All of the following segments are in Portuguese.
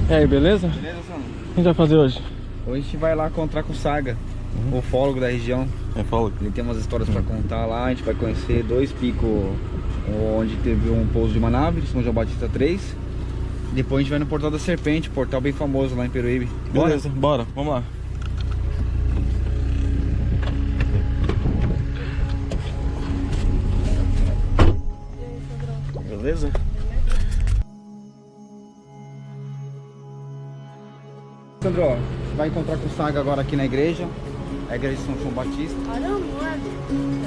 E aí, beleza? Beleza, Sandro? O que a gente vai fazer hoje? Hoje a gente vai lá encontrar com o Saga, o ufólogo da região. Ele tem umas histórias pra contar lá. A gente vai conhecer dois picos onde teve um pouso de uma nave, de São João Batista 3. Depois a gente vai no Portal da Serpente, portal bem famoso lá em Peruíbe. Beleza, bora, vamos lá. Beleza? Sandro, ó, você vai encontrar com o Saga agora aqui na igreja. A igreja de São João Batista,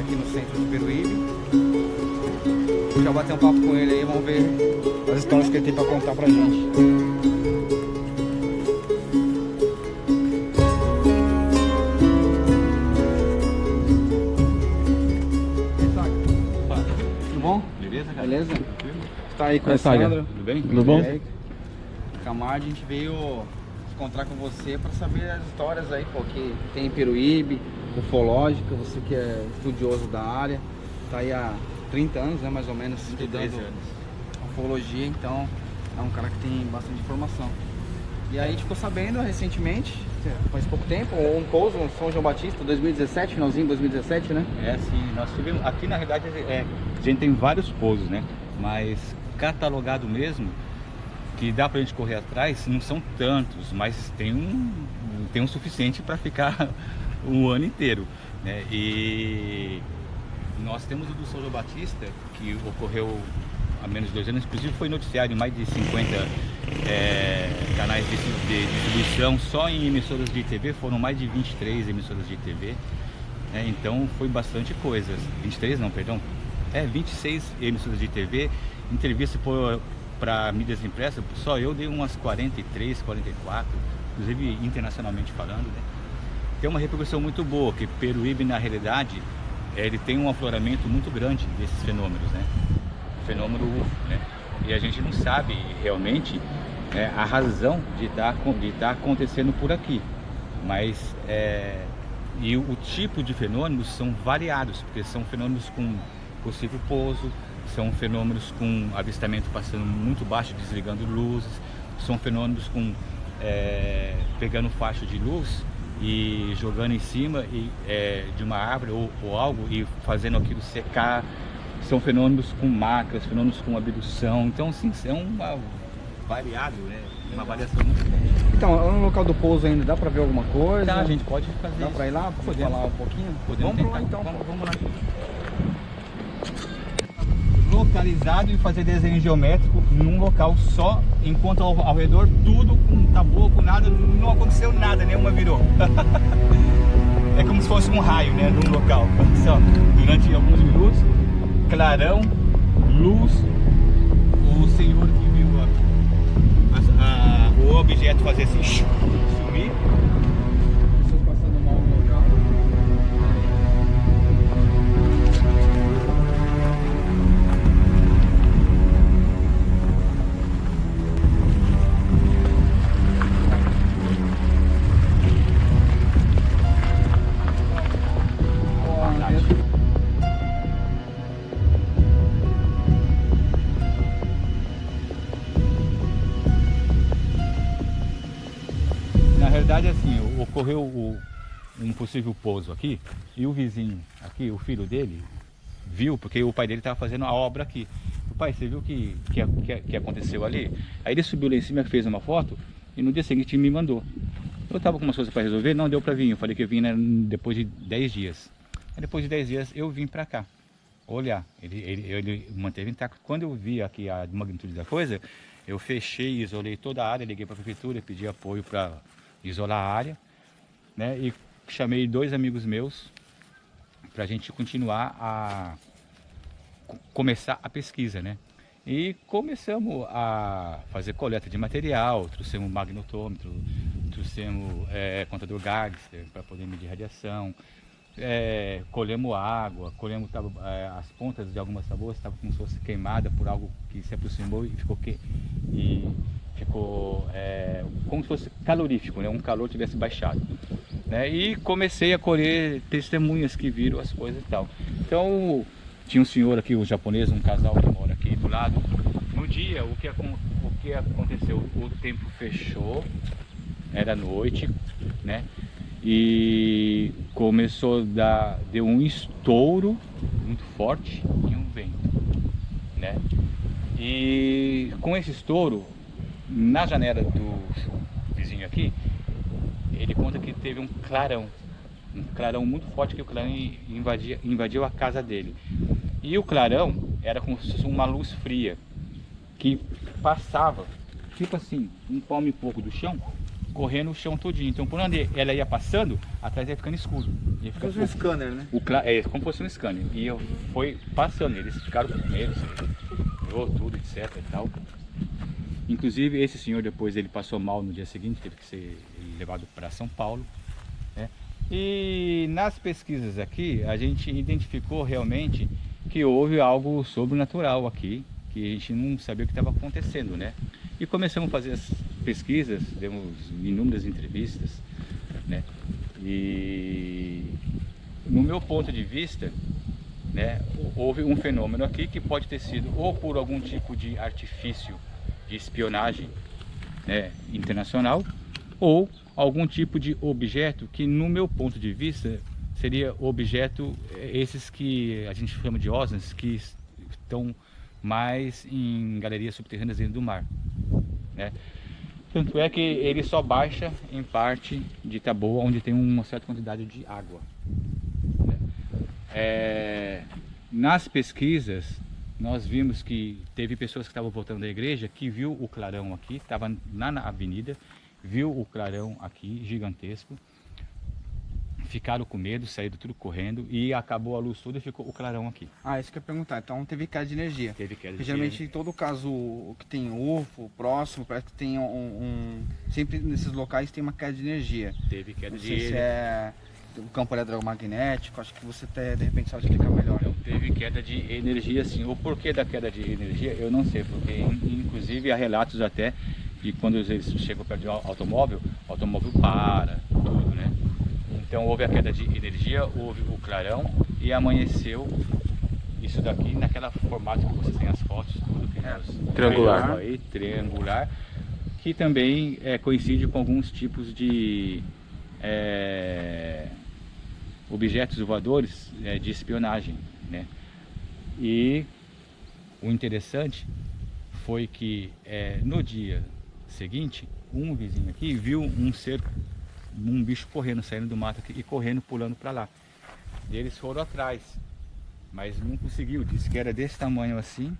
aqui no centro de Peruíbe. Já bater um papo com ele aí, vamos ver as histórias que ele tem pra contar pra gente. Tudo bom? Beleza, cara? Beleza? Tranquilo? Tá aí com É, o Saga. Sandro. Tudo bem? Tudo bom? Camargo, a gente veio encontrar com você para saber as histórias aí, pô, que tem em Peruíbe, ufológica, você que é estudioso da área, tá aí há 30 anos, né, mais ou menos, 13 estudando anos. ufologia, então é um cara que tem bastante informação. E aí a gente ficou sabendo recentemente, faz pouco tempo, um pouso no São João Batista, 2017, finalzinho de 2017, né? É assim, nós tivemos, aqui na realidade a gente tem vários pousos, né? Mas catalogado mesmo, que dá pra gente correr atrás, não são tantos, mas tem um suficiente para ficar o ano inteiro, né? E nós temos o do São João Batista, que ocorreu há menos de 2 anos, inclusive foi noticiado em mais de 50 canais de distribuição, só em emissoras de TV foram mais de 23 emissoras de TV, né? Então foi bastante coisa, 23 não, perdão, 26 emissoras de TV, entrevista para mídias impressas, só eu dei umas 43, 44, inclusive internacionalmente falando, né? Tem uma repercussão muito boa, que Peruíbe na realidade ele tem um afloramento muito grande desses fenômenos, né? Fenômeno UFO, né? E a gente não sabe realmente a razão de estar acontecendo por aqui, mas e o tipo de fenômenos são variados, porque são fenômenos com possível pouso, são fenômenos com avistamento passando muito baixo, desligando luzes, são fenômenos com pegando faixa de luz e jogando em cima de uma árvore ou algo e fazendo aquilo secar. São fenômenos com macas, fenômenos com abdução, então assim, é uma variável, né? Uma variação muito grande. Então, no local do pouso ainda dá pra ver alguma coisa? Tá, a gente pode fazer Dá isso. pra ir lá, pra Podemos. falar um pouquinho? Podemos Vamos lá tentar. então. Vamos lá. Localizado e fazer desenho geométrico num local só, enquanto ao redor tudo tá boa, com nada, não aconteceu nada, nenhuma virou. É como se fosse um raio, né, num local. Só, durante alguns minutos, clarão, luz, o senhor que viu o objeto fazer assim, sumir. Pessoas passando mal no local. Na realidade, assim, ocorreu um possível pouso aqui e o vizinho aqui, o filho dele, viu, porque o pai dele estava fazendo a obra aqui. O pai, você viu o que aconteceu ali? Aí ele subiu lá em cima, fez uma foto e no dia seguinte me mandou. Eu estava com umas coisas para resolver, não deu para vir. Eu falei que eu vim, né, depois de 10 dias. Aí depois de 10 dias eu vim para cá olhar. Ele manteve intacto. Quando eu vi aqui a magnitude da coisa, eu fechei e isolei toda a área, liguei para a prefeitura, pedi apoio para isolar a área, né? E chamei 2 amigos meus para a gente continuar a começar a pesquisa, né? E começamos a fazer coleta de material, trouxemos magnetômetro, trouxemos contador Geiger para poder medir radiação, colhemos água, colhemos as pontas de algumas tabuas, estava como se fosse queimada por algo que se aproximou e ficou como se fosse calorífico, né? Um calor tivesse baixado, né? E comecei a colher testemunhas que viram as coisas e tal. Então tinha um senhor aqui, um japonês, um casal que mora aqui do lado. No dia, o que que aconteceu? O tempo fechou, era noite, né? E começou deu um estouro muito forte e um vento, né? E com esse estouro, na janela do vizinho aqui, ele conta que teve um clarão muito forte, que o clarão invadiu a casa dele. E o clarão era como se fosse uma luz fria que passava, tipo assim, um palmo e pouco do chão, correndo o chão todinho. Então por onde ela ia passando, atrás ia ficando escuro. Ia ficar um scanner, né? Como se fosse um scanner. E eu foi passando, eles ficaram com medo, tudo, etc e tal. Inclusive esse senhor depois ele passou mal no dia seguinte, teve que ser levado para São Paulo, né? E nas pesquisas aqui a gente identificou realmente que houve algo sobrenatural aqui, que a gente não sabia o que estava acontecendo, né? E começamos a fazer as pesquisas, demos inúmeras entrevistas, né? E no meu ponto de vista, né, houve um fenômeno aqui que pode ter sido ou por algum tipo de artifício de espionagem, né, internacional, ou algum tipo de objeto que, no meu ponto de vista, seria objeto esses que a gente chama de OSNIs, que estão mais em galerias subterrâneas dentro do mar, né? Tanto é que ele só baixa em parte de Taboa, onde tem uma certa quantidade de água, né? Nas pesquisas nós vimos que teve pessoas que estavam voltando da igreja que viu o clarão aqui, estava na avenida, viu o clarão aqui gigantesco, ficaram com medo, saíram tudo correndo e acabou a luz toda e ficou o clarão aqui. Isso que eu ia perguntar. Então teve queda de energia. Teve queda de Porque geralmente energia. em todo caso que tem UFO próximo, parece que tem sempre nesses locais tem uma queda de energia. Teve queda Não de sei se energia. é o campo eletromagnético, acho que você até de repente sabe explicar melhor. Então, teve queda de energia sim. O porquê da queda de energia eu não sei, porque inclusive há relatos até de quando eles chegam perto de um automóvel, o automóvel para, tudo, né? Então houve a queda de energia, houve o clarão e amanheceu isso daqui naquela formato que vocês têm as fotos, tudo que nós Triangular. aí, triangular, que também coincide com alguns tipos de objetos voadores de espionagem, né? E o interessante foi que no dia seguinte, um vizinho aqui viu um bicho correndo, saindo do mato aqui, e correndo, pulando para lá. E eles foram atrás, mas não conseguiu, disse que era desse tamanho assim,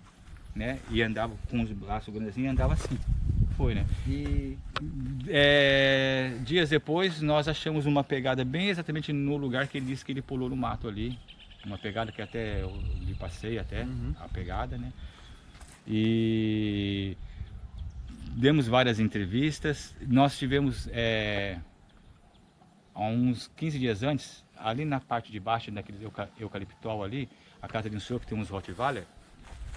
né? E andava com os braços grandes assim, e andava assim. Foi, né? E dias depois nós achamos uma pegada bem exatamente no lugar que ele disse que ele pulou no mato ali. Uma pegada que até eu lhe passei até, a pegada, né? E demos várias entrevistas. Nós tivemos há uns 15 dias antes, ali na parte de baixo daquele eucaliptual ali, a casa de um senhor que tem uns Rottweiler,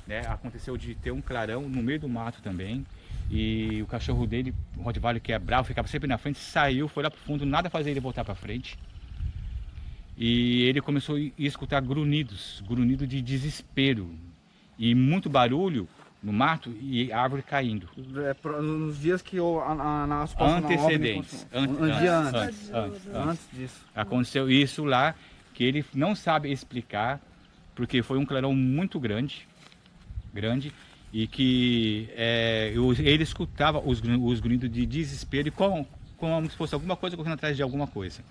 né? Aconteceu de ter um clarão no meio do mato também. E o cachorro dele, o Rottweiler, que é bravo, ficava sempre na frente, saiu, foi lá pro fundo, nada fazia ele voltar para frente. E ele começou a escutar grunhidos de desespero e muito barulho no mato e árvore caindo. nos dias que Antecedentes. Antes disso. Aconteceu isso lá, que ele não sabe explicar, porque foi um clarão muito grande, e que ele escutava os grunhidos de desespero e como se fosse alguma coisa correndo atrás de alguma coisa.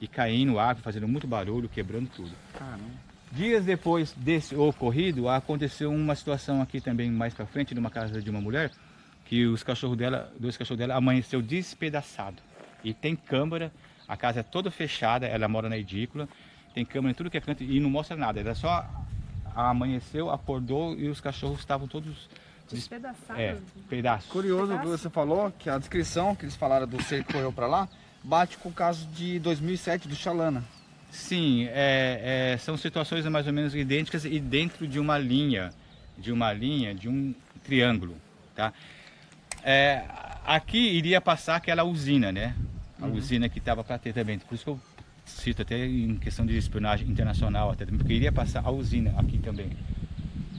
E caindo árvore, fazendo muito barulho, quebrando tudo. Caramba. Dias depois desse ocorrido, aconteceu uma situação aqui também mais para frente, numa casa de uma mulher, que dois cachorros dela amanheceu despedaçado. E tem câmera, a casa é toda fechada, ela mora na edícula, tem câmera em tudo que é canto e não mostra nada, era só amanheceu, acordou e os cachorros estavam todos despedaçados. Pedaços. Curioso o que você falou, que a descrição que eles falaram do ser que correu para lá, bate com o caso de 2007 do Xalana. Sim, são situações mais ou menos idênticas e dentro de uma linha, de um triângulo, tá? Aqui iria passar aquela usina, né? A usina que estava para ter também, por isso que eu cito até em questão de espionagem internacional, até porque iria passar a usina aqui também,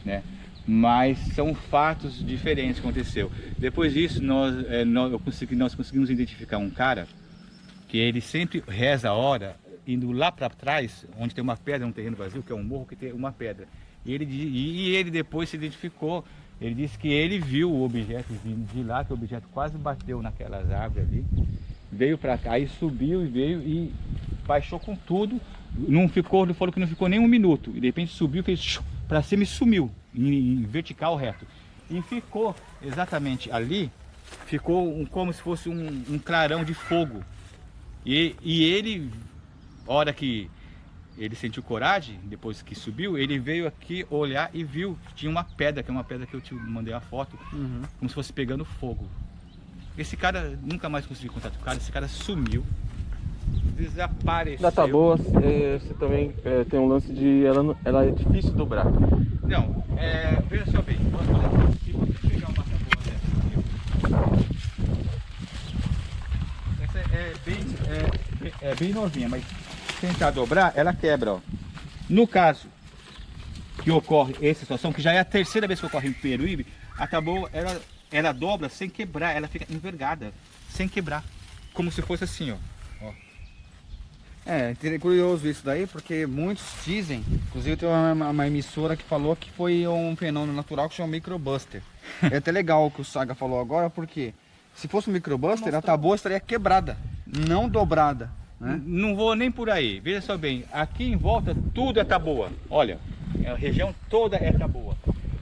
né? mas são fatos diferentes que aconteceu. Depois disso, nós conseguimos identificar um cara que ele sempre reza a hora, indo lá para trás, onde tem uma pedra, um terreno vazio, que é um morro que tem uma pedra. E ele depois se identificou, ele disse que ele viu o objeto vindo de lá, que o objeto quase bateu naquelas árvores ali, veio para cá, aí subiu e veio e baixou com tudo, não ficou, ele falou que não ficou nem um minuto, e de repente subiu, fez para cima e sumiu, em vertical reto. E ficou exatamente ali, ficou como se fosse um clarão de fogo. E ele, hora que ele sentiu coragem, depois que subiu, ele veio aqui olhar e viu que tinha uma pedra, que é uma pedra que eu te mandei a foto, como se fosse pegando fogo. Esse cara, nunca mais consegui contato com o cara, esse cara sumiu, desapareceu. Data boa, você também tem um lance de ela é difícil de dobrar. Não, veja só bem, se você pegar uma taboa dessa aqui, essa é bem novinha, mas tentar dobrar, ela quebra, ó. No caso que ocorre essa situação, que já é a terceira vez que ocorre em Peruíbe, a taboa, ela dobra sem quebrar, ela fica envergada, sem quebrar, como se fosse assim, ó. É curioso isso daí, porque muitos dizem, inclusive tem uma emissora que falou que foi um fenômeno natural que chama microbuster. É até legal o que o Saga falou agora, porque se fosse um microbuster, a taboa estaria quebrada, não dobrada, né? Não vou nem por aí, veja só bem, aqui em volta tudo é taboa, olha, a região toda é taboa.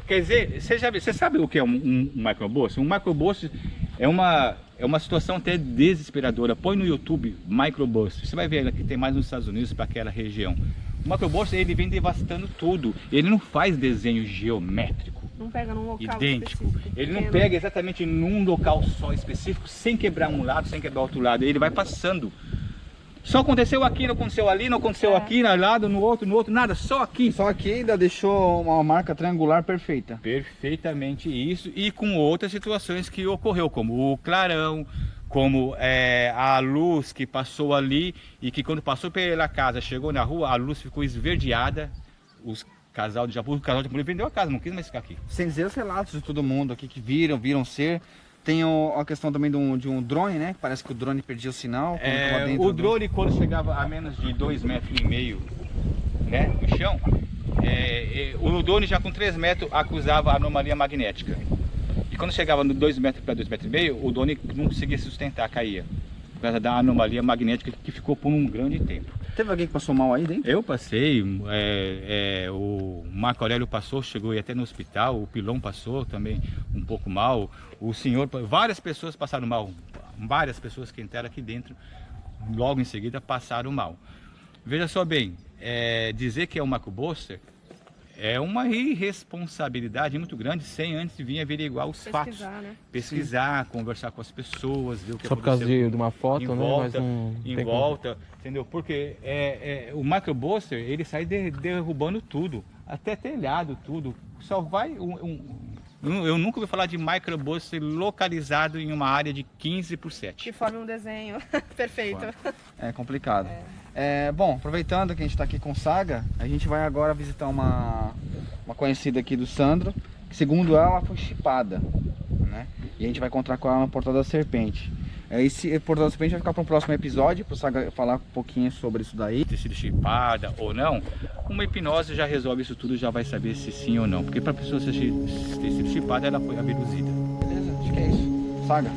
Quer dizer, você sabe o que é um microburst? Um microburst é uma situação até desesperadora. Põe no YouTube microburst, você vai ver que tem mais nos Estados Unidos, para aquela região. O microburst, ele vem devastando tudo, ele não faz desenho geométrico. Não pega num local idêntico. específico. Ele não pega exatamente num local só específico, sem quebrar um lado, sem quebrar outro lado. Ele vai passando. Só aconteceu aqui, não aconteceu ali, não aconteceu aqui, no lado, no outro, nada, só aqui. Só aqui ainda deixou uma marca triangular perfeita. Perfeitamente isso, e com outras situações que ocorreu, como o clarão, como a luz que passou ali, e que quando passou pela casa, chegou na rua, a luz ficou esverdeada. O casal de mulher vendeu a casa, não quis mais ficar aqui. Sem dizer os relatos de todo mundo aqui que viram ser. Tem a questão também de um drone, né? Parece que o drone perdia o sinal. O drone, quando chegava a menos de 2,5 metros, né, do chão, o drone já com 3 metros acusava anomalia magnética. E quando chegava no 2 metros para 2,5 metros, o drone não conseguia sustentar, caía. Por causa da anomalia magnética que ficou por um grande tempo. Teve alguém que passou mal aí dentro? Eu passei, o Marco Aurélio passou, chegou até no hospital, o Pilão passou também um pouco mal, o senhor, várias pessoas passaram mal, várias pessoas que entraram aqui dentro, logo em seguida passaram mal. Veja só bem, dizer que é um microburster é uma irresponsabilidade muito grande, sem antes vir averiguar os fatos. Né? Pesquisar, conversar com as pessoas, ver o que só por causa de uma foto, em né? volta, Mas em volta, entendeu? Porque o microburster, ele sai derrubando tudo, até telhado, tudo. Só vai eu nunca ouvi falar de microburster localizado em uma área de 15 por 7. Que forma um desenho perfeito. É complicado. Bom, aproveitando que a gente está aqui com o Saga, a gente vai agora visitar uma conhecida aqui do Sandro, que segundo ela foi chipada, né? E a gente vai encontrar com ela no Portal da Serpente. Esse Portal da Serpente vai ficar para um próximo episódio, para o Saga falar um pouquinho sobre isso daí. Ter sido chipada ou não, uma hipnose já resolve isso tudo, já vai saber se sim ou não. Porque para a pessoa ter sido chipada, ela foi abduzida. Beleza, acho que é isso. Saga.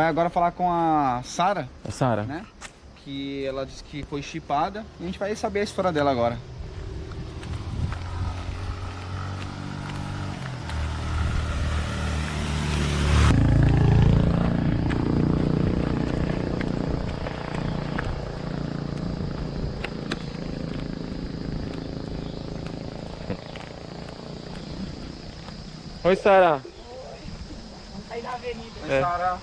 Agora falar com a Sara. A Sara, né? Que ela disse que foi chipada. E a gente vai saber a história dela agora. Oi, Sara. Vamos sair da avenida. Oi, Sara.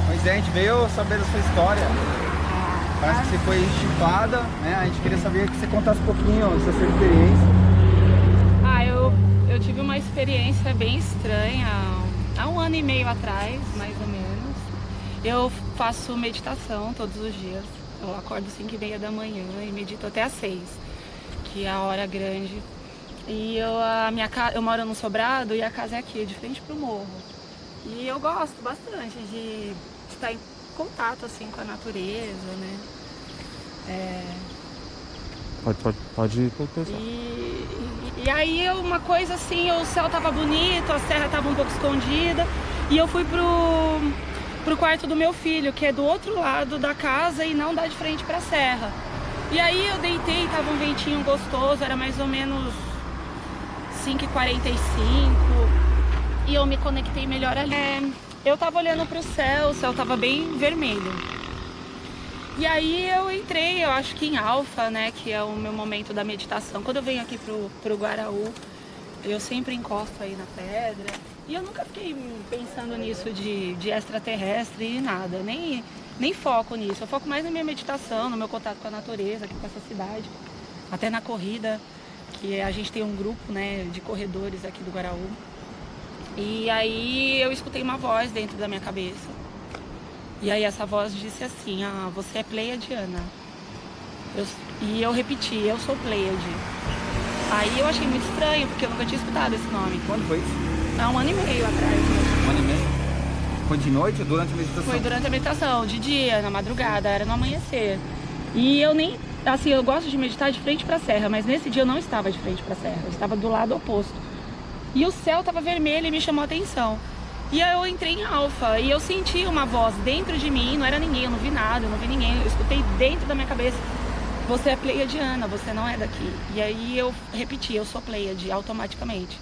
Pois é, a gente veio saber da sua história. Parece que você foi chipada, né? A gente queria saber que você contasse um pouquinho da sua experiência. Eu tive uma experiência bem estranha há 1 ano e meio atrás, mais ou menos. Eu faço meditação todos os dias. Eu acordo 5h30 da manhã e medito até às 6, que é a hora grande. E eu moro num sobrado e a casa é aqui, de frente pro morro. E eu gosto bastante de estar em contato assim com a natureza, né? Pode pensar. E aí uma coisa assim, o céu tava bonito, a serra tava um pouco escondida e eu fui pro quarto do meu filho, que é do outro lado da casa e não dá de frente pra serra. E aí eu deitei, tava um ventinho gostoso, era mais ou menos 5h45 e eu me conectei melhor ali. Eu tava olhando pro céu, o céu tava bem vermelho. E aí eu entrei, eu acho que em alfa, né, que é o meu momento da meditação. Quando eu venho aqui pro Guaraú, eu sempre encosto aí na pedra. E eu nunca fiquei pensando nisso de extraterrestre e nada, nem foco nisso. Eu foco mais na minha meditação, no meu contato com a natureza, aqui com essa cidade. Até na corrida, que a gente tem um grupo, né, de corredores aqui do Guaraú. E aí eu escutei uma voz dentro da minha cabeça. E aí essa voz disse assim, você é pleiadiana. E eu repeti, eu sou pleiade. Aí eu achei muito estranho, porque eu nunca tinha escutado esse nome. Quando foi isso? Há 1 ano e meio atrás. 1 ano e meio? Foi de noite ou durante a meditação? Foi durante a meditação, de dia, na madrugada, era no amanhecer. E eu nem, assim, eu gosto de meditar de frente pra serra, mas nesse dia eu não estava de frente pra serra, eu estava do lado oposto. E o céu estava vermelho e me chamou a atenção. E aí eu entrei em alfa e eu senti uma voz dentro de mim, não era ninguém, eu não vi nada, eu não vi ninguém. Eu escutei dentro da minha cabeça, você é pleiadiana, você não é daqui. E aí eu repeti, eu sou pleiade, automaticamente.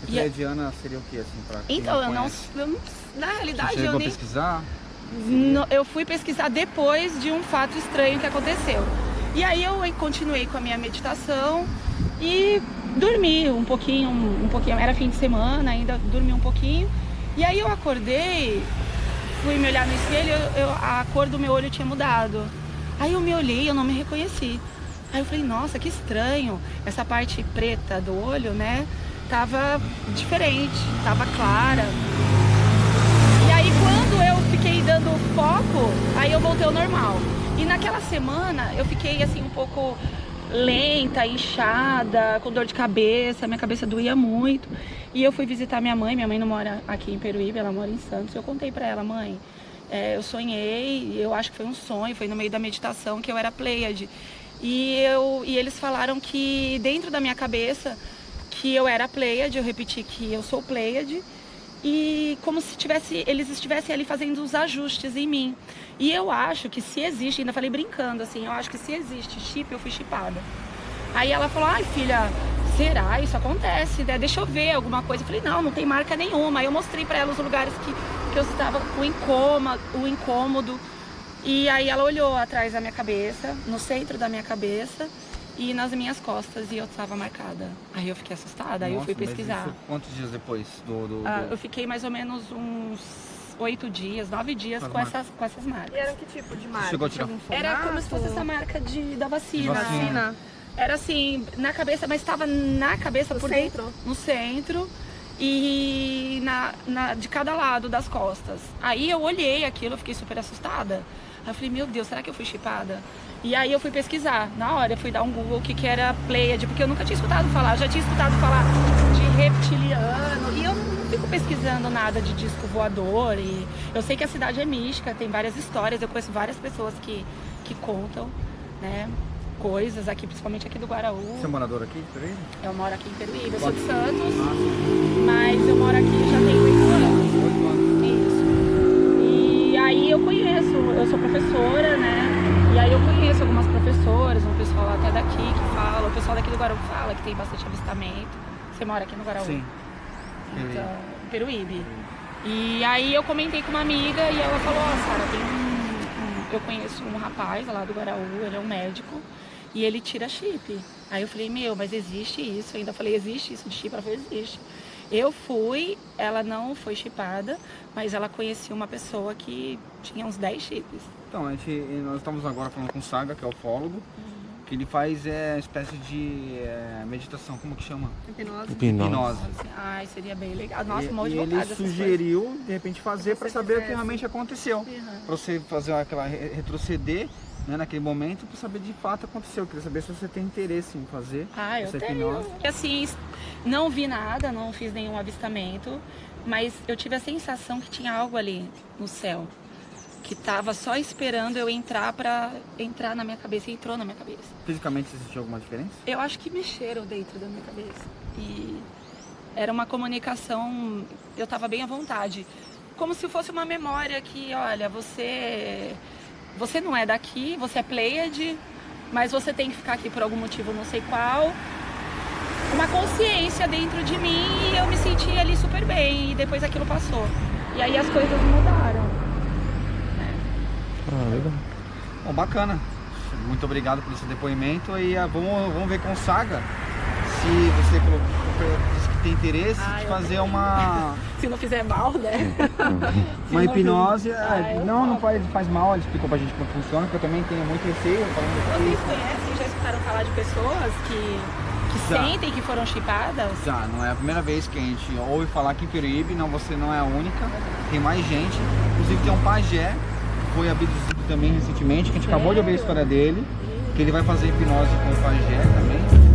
E pleiadiana seria o que, assim, pra quem Então, não na realidade, Você chegou a pesquisar? Eu fui pesquisar depois de um fato estranho que aconteceu. E aí eu continuei com a minha meditação e dormi um pouquinho, era fim de semana, ainda dormi um pouquinho. E aí eu acordei, fui me olhar no espelho, a cor do meu olho tinha mudado. Aí eu me olhei, eu não me reconheci. Aí eu falei, nossa, que estranho, essa parte preta do olho, né, tava diferente, tava clara. E aí quando eu fiquei dando foco, aí eu voltei ao normal. E naquela semana eu fiquei assim um pouco lenta, inchada, com dor de cabeça, minha cabeça doía muito. E eu fui visitar minha mãe não mora aqui em Peruíbe, ela mora em Santos. Eu contei pra ela, mãe, eu sonhei, eu acho que foi um sonho, foi no meio da meditação que eu era pleiade. E eles falaram que dentro da minha cabeça que eu era pleiade, eu repeti que eu sou pleiade. E como se eles estivessem ali fazendo os ajustes em mim. E eu acho que se existe, ainda falei brincando assim, eu acho que se existe chip, eu fui chipada. Aí ela falou, ai filha, será? Isso acontece, né? Deixa eu ver alguma coisa. Eu falei, não tem marca nenhuma. Aí eu mostrei pra ela os lugares que eu estava com o incômodo. E aí ela olhou atrás da minha cabeça, no centro da minha cabeça e nas minhas costas, e eu estava marcada. Aí eu fiquei assustada, aí eu fui pesquisar. Mas isso, quantos dias depois eu fiquei mais ou menos uns 8 dias, 9 dias com essas marcas. E era que tipo de marca? Chegou a tirar Era como se fosse essa marca da vacina. Era assim, na cabeça, mas estava na cabeça por dentro, no centro e de cada lado das costas. Aí eu olhei aquilo, eu fiquei super assustada. Aí eu falei, meu Deus, será que eu fui chipada? E aí eu fui pesquisar. Na hora eu fui dar um Google o que era pleiade, porque eu nunca tinha escutado falar. Eu já tinha escutado falar de reptiliano e eu não fico pesquisando nada de disco voador. E eu sei que a cidade é mística, tem várias histórias. Eu conheço várias pessoas que contam, né, coisas aqui, principalmente aqui do Guaraú. Você é morador aqui, Peruíbe? Eu moro aqui em Peruíbe, eu sou de Santos, mas eu moro aqui já tem 8 anos. 8 anos. Isso. E aí eu sou professora, né? E aí eu conheço algumas professoras, um pessoal até daqui que fala, o pessoal daqui do Guaraú fala que tem bastante avistamento. Você mora aqui no Guaraú? Sim. Então, Peruíbe. E aí eu comentei com uma amiga e ela falou, Sara, eu conheço um rapaz lá do Guaraú, ele é um médico e ele tira chip. Aí eu falei, mas existe isso? Eu ainda falei, existe isso de chip? Ela falou, existe. Eu fui, ela não foi chipada, mas ela conhecia uma pessoa que tinha uns 10 chips. Então, nós estamos agora falando com o Saga, que é o ufólogo, que ele faz uma espécie de meditação, como que chama? Hipnose. Ai, seria bem legal. Nossa, um monte de E vontade ele dessas sugeriu, de repente, fazer para saber o que fizesse. realmente aconteceu. Uhum. Para você fazer aquela retroceder, né, naquele momento, para saber de fato aconteceu. Eu queria saber se você tem interesse em fazer Ah, eu essa tenho. hipnose. Assim, não vi nada, não fiz nenhum avistamento, mas eu tive a sensação que tinha algo ali no céu, que tava só esperando eu entrar pra entrar na minha cabeça, e entrou na minha cabeça. Fisicamente, você sentiu alguma diferença? Eu acho que mexeram dentro da minha cabeça. E era uma comunicação, eu tava bem à vontade. Como se fosse uma memória que, olha, você não é daqui, você é Pleiade, mas você tem que ficar aqui por algum motivo, não sei qual. Uma consciência dentro de mim e eu me senti ali super bem. E depois aquilo passou. E aí as coisas mudaram. Ah, legal. Bom, bacana. Muito obrigado por esse depoimento. E vamos ver com o Saga se você disse que tem interesse de fazer uma Se não fizer mal, né? uma hipnose. eu Não topo. faz mal, ele explicou pra gente como funciona, porque eu também tenho muito receio. Vocês conhecem, já escutaram falar de pessoas que Já. sentem que foram chipadas? Já, não é a primeira vez que a gente ouve falar aqui em Peruíbe, não, você não é a única, tem mais gente. Inclusive tem um pajé, que foi abduzido também recentemente, que a gente acabou de ouvir a história dele, que ele vai fazer hipnose com o pajé também.